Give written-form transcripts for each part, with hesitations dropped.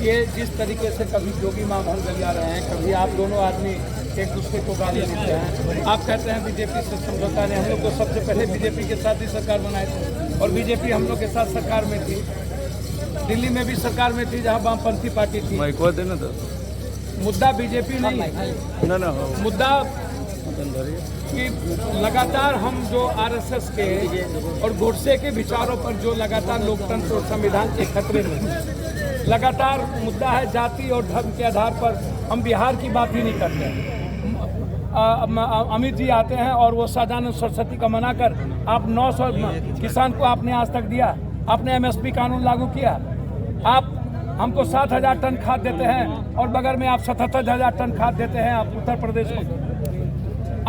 ये जिस तरीके से कभी जोगी मामूल गलिया रहे हैं, कभी आप दोनों आदमी एक दूसरे को गाली देते हैं। आप कहते हैं बीजेपी से समझौता नहीं, हम लोग तो सबसे पहले बीजेपी के साथ ही सरकार बनाए थे और बीजेपी हम लोग के साथ सरकार में थी। दिल्ली में भी सरकार में थी जहां वामपंथी पार्टी थी। मुद्दा बीजेपी नहीं है, मुद्दा कि लगातार हम जो आरएसएस के और गोडसे के विचारों पर जो लगातार लोकतंत्र और संविधान के खतरे में लगातार मुद्दा है, जाति और धर्म के आधार पर हम बिहार की बात ही नहीं करते हैं। अमित जी आते हैं और वो सदानंद सरस्वती का मना कर आप 900 किसान को आपने आज तक दिया, आपने एमएसपी कानून लागू किया, आप हमको 7,000 टन खाद देते हैं और बगल में आप 77,000 टन खाद देते हैं आप उत्तर प्रदेश को।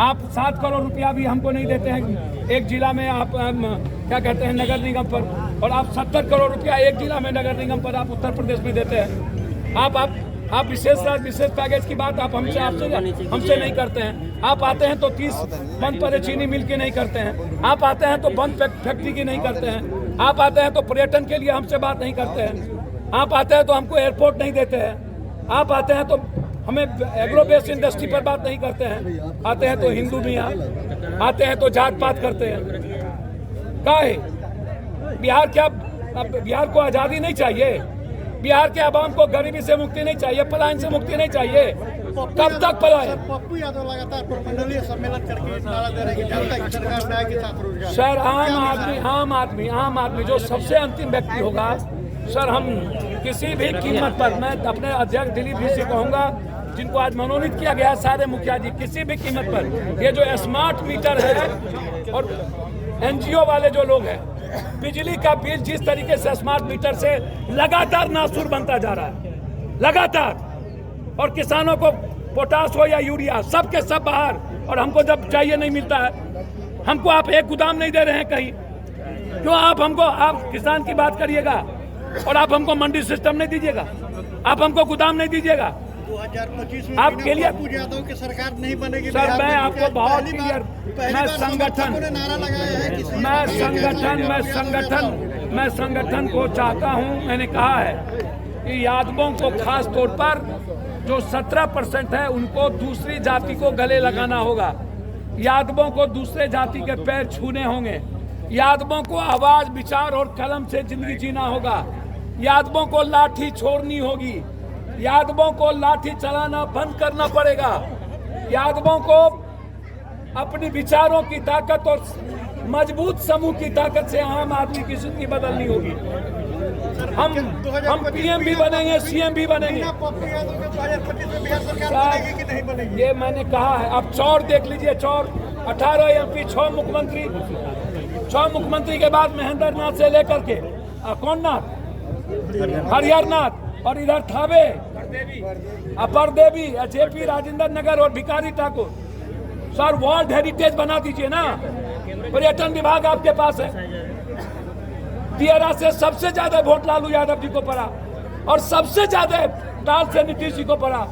आप 7 करोड़ रुपया भी हमको नहीं देते हैं एक जिला में, आप क्या कहते हैं नगर निगम पर, और आप 70 करोड़ रुपया एक जिला में नगर निगम पर आप उत्तर प्रदेश में देते हैं। आप विशेष पैकेज की बात आप हमसे नहीं करते हैं। आप आते हैं तो 30 बंद पर चीनी मिल की नहीं करते हैं, आप आते हैं तो बंद फैक्ट्री की नहीं करते हैं, आप आते हैं तो पर्यटन के लिए हमसे बात नहीं करते हैं, आप आते हैं तो हमको एयरपोर्ट नहीं देते हैं, आप आते हैं तो हमें एग्रो बेस्ड इंडस्ट्री पर बात नहीं करते हैं, आते हैं तो हिंदू मियाँ, आते हैं तो जात पात करते हैं। क्या है बिहार को आज़ादी नहीं चाहिए? बिहार के आवाम को गरीबी से मुक्ति नहीं चाहिए, पलायन से मुक्ति नहीं चाहिए? कब तक पलायन? पप्पू यादव लगातार प्रमंडलीय सम्मेलन करके नारा दे रहे हैं कि जनता की सरकार न्याय के साथ रोजगार। सर आम आदमी जो सबसे अंतिम व्यक्ति होगा, सर हम किसी भी कीमत पर, मैं अपने अध्यक्ष दिलीप जी से कहूँगा जिनको आज मनोनीत किया गया सारे मुखिया जी, किसी भी कीमत पर ये जो स्मार्ट मीटर है और एनजीओ वाले जो लोग हैं, बिजली का बिल जिस तरीके से स्मार्ट मीटर से लगातार नासूर बनता जा रहा है लगातार, और किसानों को पोटास हो या यूरिया सब के सब बाहर, और हमको जब चाहिए नहीं मिलता है। हमको आप एक गोदाम नहीं दे रहे हैं कहीं, क्यों? आप किसान की बात करिएगा और आप हमको मंडी सिस्टम नहीं दीजिएगा, आप हमको गोदाम नहीं दीजिएगा। 2025 में आपके लिए पप्पू यादव की सरकार नहीं बनेगी। सर मैं आपको बहुत क्लियर, मैं संगठन को चाहता हूं। मैंने कहा है कि यादवों को खास तौर पर जो 17% है उनको दूसरी जाति को गले लगाना होगा, यादवों को दूसरे जाति के पैर छूने होंगे, यादवों को आवाज विचार और कलम से जिंदगी जीना होगा, यादवों को लाठी छोड़नी होगी, यादवों को लाठी चलाना बंद करना पड़ेगा, यादवों को अपनी विचारों की ताकत और मजबूत समूह की ताकत से आम आदमी की जिंदगी बदलनी होगी। हम पीएम भी बनेंगे, सीएम भी बनेंगे। पप्पू यादव के 2025 में बिहार सरकार बनेगी कि नहीं बनेगी? ये मैंने कहा है। अब चौर देख लीजिए, चौर 18 MP, 6 मुख्यमंत्री, 6 मुख्यमंत्री के बाद महेंद्र नाथ से लेकर के कौन नाथ, हरिहर नाथ, और इधर थावे, अपर देवी, जेपी राजेंद्र नगर और Bhikhari Thakur. Sir world heritage बना दीजिए ना, पर्यटन विभाग आपके पास है। दियारा से सबसे ज्यादा वोट लालू यादव जी को पड़ा और सबसे ज्यादा टाल से नीतीश जी को पड़ा।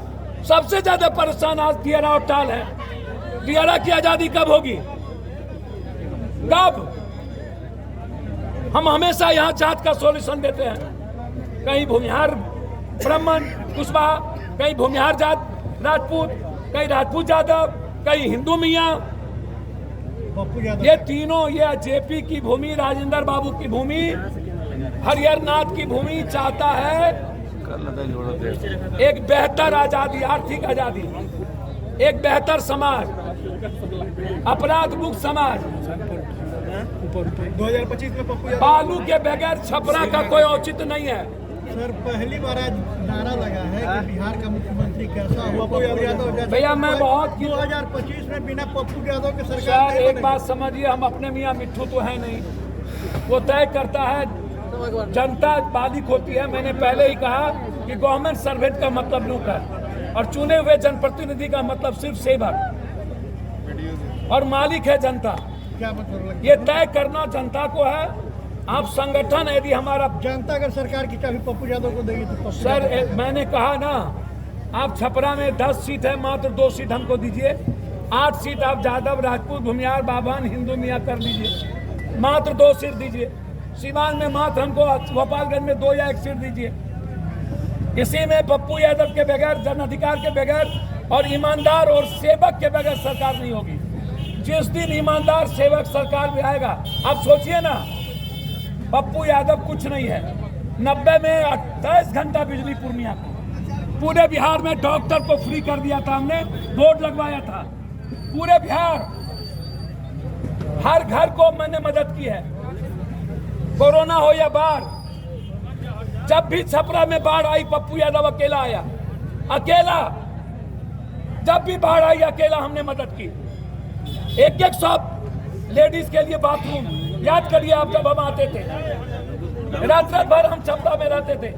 सबसे ज्यादा परेशान आज दियारा और टाल है। दियारा की आजादी कब होगी? कब? हम हमेशा यहाँ जात का सॉल्यूशन देते हैं, कहीं भूमिहार ब्राह्मण कुशवाहा, कहीं भूमिहार जात राजपूत, कहीं राजपूत यादव, कहीं हिंदू मियाँ। ये तीनों, ये जेपी की भूमि, राजेंद्र बाबू की भूमि, हरिहर नाथ की भूमि चाहता है एक बेहतर आजादी, आर्थिक आजादी, एक बेहतर समाज, अपराध मुक्त समाज। 2025 में पप्पू यादव बालू के बगैर छपरा का कोई औचित्य नहीं है। सर पहली बार आज नारा लगा है कि बिहार का मुख्यमंत्री कैसा हुआ पप्पू यादव। भैया मैं बहुत 2025 में बिना पप्पू यादव के सरकार सर एक बात समझिए, हम अपने मियाँ मिट्ठू तो है नहीं, वो तय करता है, जनता मालिक होती है। मैंने पहले ही कहा कि गवर्नमेंट सर्वेंट का मतलब नौकर और चुने हुए जनप्रतिनिधि का मतलब सिर्फ सेवक, और मालिक है जनता। क्या मतलब? ये तय करना जनता को है। आप संगठन यदि हमारा, जनता अगर सरकार की चाबी पप्पू यादव को देगी तो सर मैंने कहा ना, आप छपरा में 10 सीट है, मात्र 2 सीट हमको दीजिए। 8 सीट आप यादव, राजपूत, भूमिहार, बाभन, हिंदू मियाँ कर लीजिए, मात्र 2 सीट दीजिए। सीवान में मात्र हमको, गोपालगंज में 2 या 1 सीट दीजिए। इसी में पप्पू यादव के बगैर, जन अधिकार के बगैर और ईमानदार और सेवक के बगैर सरकार नहीं होगी। जिस दिन ईमानदार सेवक सरकार में आएगा, आप सोचिए ना, पप्पू यादव कुछ नहीं है। 90 में 28 घंटा बिजली पूर्णिया को, पूरे बिहार में डॉक्टर को फ्री कर दिया था हमने, बोर्ड लगवाया था पूरे बिहार, हर घर को मैंने मदद की है। कोरोना हो या बाढ़, जब भी छपरा में बाढ़ आई पप्पू यादव अकेला आया, अकेला। जब भी बाढ़ आई अकेला हमने मदद की। एक शॉप लेडीज के लिए बाथरूम, याद करिए आप, जब हम आते थे रात भर हम छपरा में रहते थे,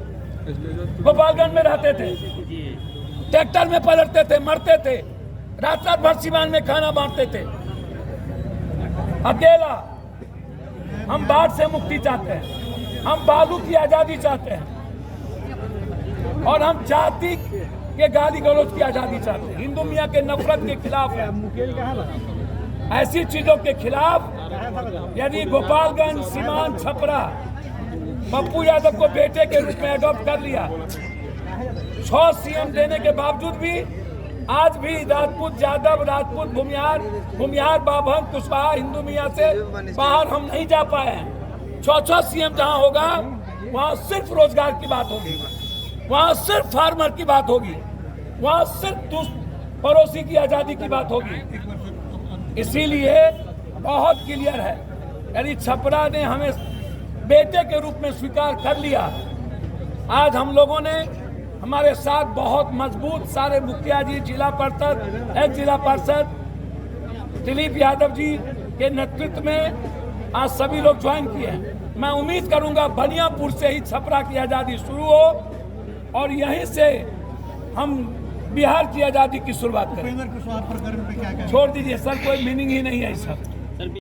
गोपालगंज में रहते थे, ट्रैक्टर में पलटते थे, मरते थे, रात भर सिवान में खाना बांटते थे, अकेला। हम बाढ़ से मुक्ति चाहते हैं, हम बालू की आजादी चाहते हैं, और हम जाति के गाली गलौज की आजादी चाहते हैं। हिंदू मियाँ के नफरत के खिलाफ है, ऐसी चीजों के खिलाफ। यदि गोपालगंज, सीवान, छपरा पप्पू यादव को बेटे के रूप में अडॉप्ट कर लिया, 6 सीएम देने के बावजूद भी आज भी राजपूत यादव, राजपूत भूमिहार, बाभन, कुशवाहा, हिंदू मियाँ से बाहर हम नहीं जा पाए हैं। 6 सीएम जहाँ होगा वहाँ सिर्फ रोजगार की बात होगी, वहाँ सिर्फ फार्मर की बात होगी, वहाँ सिर्फ पड़ोसी की आजादी की बात होगी। इसीलिए बहुत क्लियर है, यदि छपरा ने हमें बेटे के रूप में स्वीकार कर लिया, आज हम लोगों ने, हमारे साथ बहुत मजबूत सारे मुखिया जी, जिला पार्षद, एक्स जिला पार्षद दिलीप यादव जी के नेतृत्व में आज सभी लोग ज्वाइन किए हैं। मैं उम्मीद करूंगा बनियापुर से ही छपरा की आज़ादी शुरू हो और यहीं से हम बिहार की आज़ादी की शुरुआत करें। उपेंद्र कुशवाहा प्रकरण पे क्या कहें? छोड़ दीजिए सर, कोई मीनिंग ही नहीं है इस सब।